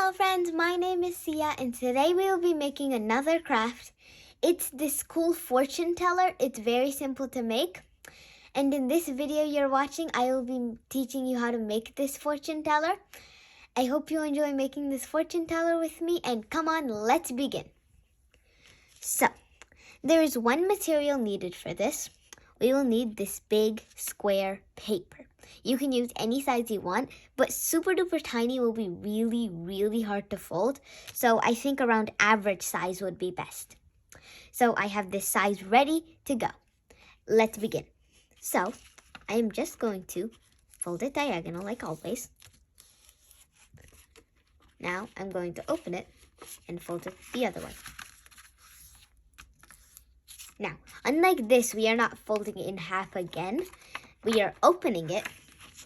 Hello friends, my name is Sia and today we will be making another craft. It's this cool fortune teller. It's very simple to make. And in this video you're watching, I will be teaching you how to make this fortune teller. I hope you enjoy making this fortune teller with me, and come on, let's begin. So, there is one material needed for this. We will need this big square paper. You can use any size you want, but super duper tiny will be really hard to fold. So I think around average size would be best. So I have this size ready to go. Let's begin. So I am just going to fold it diagonal like always. Now I'm going to open it and fold it the other way. Now, unlike this, we are not folding it in half again. We are opening it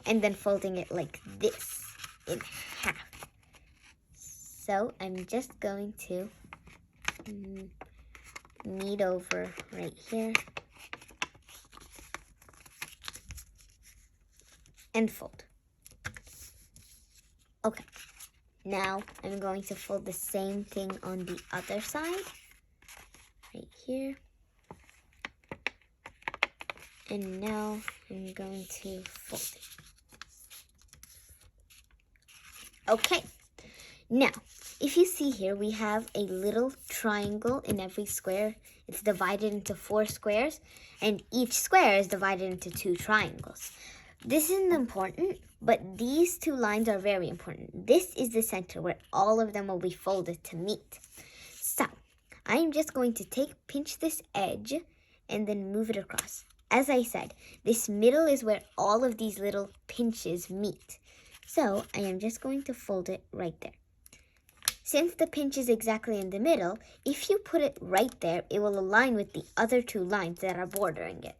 and then folding it like this in half. So I'm just going to knead over right here and fold. Okay, now I'm going to fold the same thing on the other side, right here. And now I'm going to fold it. Okay, now if you see here, we have a little triangle in every square. It's divided into 4 squares, and each square is divided into 2 triangles. This isn't important, but these 2 lines are very important. This is the center where all of them will be folded to meet. So I'm just going to pinch this edge and then move it across. As I said, this middle is where all of these little pinches meet. So I am just going to fold it right there. Since the pinch is exactly in the middle, if you put it right there, it will align with the other 2 lines that are bordering it.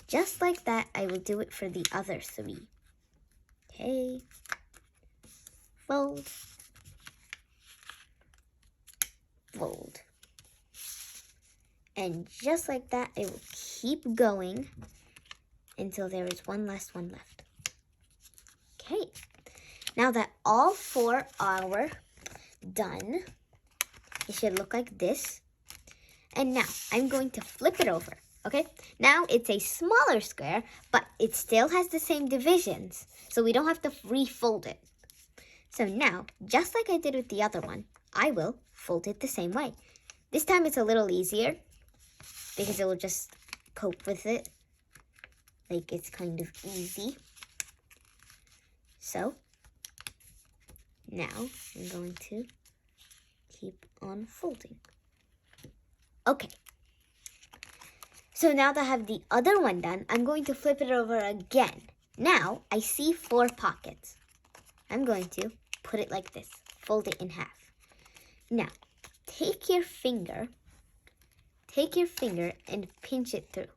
Just like that, I will do it for the other 3. Okay. Fold. Fold. And just like that, I will keep going until there is one last one left. Okay, now that all 4 are done, it should look like this. And now I'm going to flip it over, okay? Now it's a smaller square, but it still has the same divisions, so we don't have to refold it. So now, just like I did with the other one, I will fold it the same way. This time it's a little easier, because it will just cope with it. Like, it's kind of easy. So, now I'm going to keep on folding. Okay. So now that I have the other one done, I'm going to flip it over again. Now, I see 4 pockets. I'm going to put it like this. Fold it in half. Now, take your finger and pinch it through.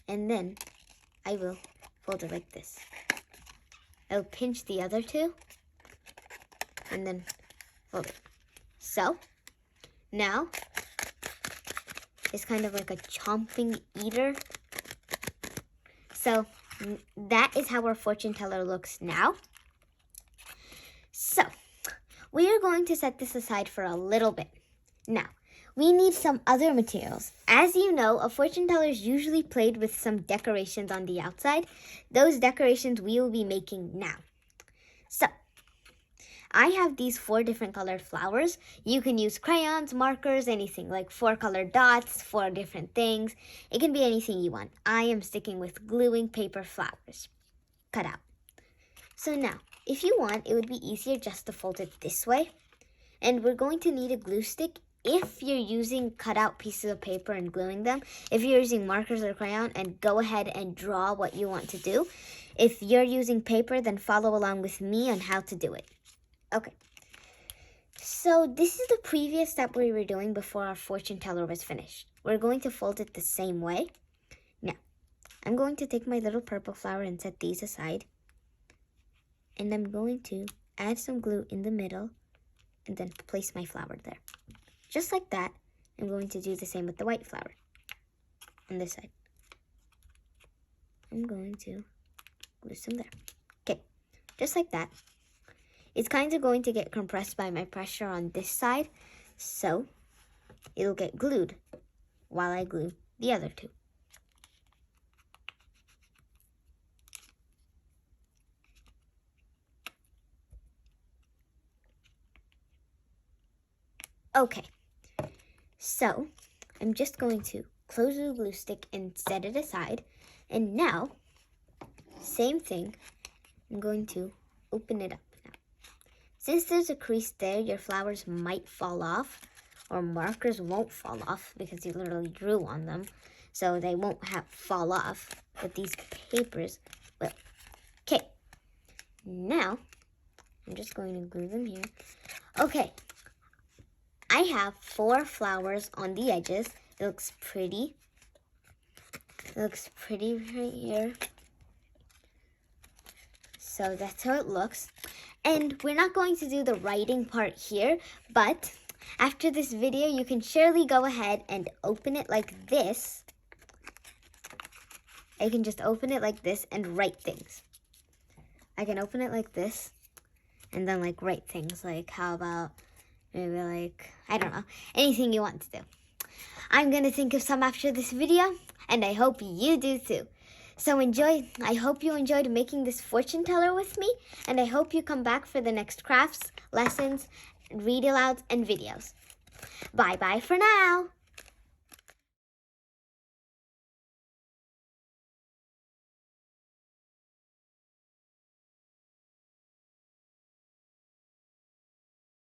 And then I will fold it like this. I'll pinch the other 2 and then fold it. So now it's kind of like a chomping eater. So that is how our fortune teller looks now. So we are going to set this aside for a little bit. Now, we need some other materials. As you know, a fortune teller is usually played with some decorations on the outside. Those decorations we will be making now. So, I have these 4 different colored flowers. You can use crayons, markers, anything, like 4 colored dots, 4 different things. It can be anything you want. I am sticking with gluing paper flowers cut out. So now, if you want, it would be easier just to fold it this way. And we're going to need a glue stick. If you're using cut out pieces of paper and gluing them, if you're using markers or crayon, and go ahead and draw what you want to do. If you're using paper, then follow along with me on how to do it. Okay, so this is the previous step we were doing before our fortune teller was finished. We're going to fold it the same way. Now, I'm going to take my little purple flower and set these aside. And I'm going to add some glue in the middle and then place my flower there. Just like that, I'm going to do the same with the white flower on this side. I'm going to glue some there. Okay, just like that. It's kind of going to get compressed by my pressure on this side, so it'll get glued while I glue the other two. Okay, so I'm just going to close the glue stick and set it aside. And now, same thing, I'm going to open it up now. Since there's a crease there, your flowers might fall off, or markers won't fall off because you literally drew on them, so they won't fall off, but these papers will. Okay, now I'm just going to glue them here. Okay, I have 4 flowers on the edges. It looks pretty. It looks pretty right here. So that's how it looks. And we're not going to do the writing part here, but after this video, you can surely go ahead and open it like this. I can just open it like this and write things. I can open it like this and then like write things like, how about maybe like, I don't know, anything you want to do. I'm going to think of some after this video, and I hope you do too. So I hope you enjoyed making this fortune teller with me, and I hope you come back for the next crafts, lessons, read alouds, and videos. Bye-bye for now.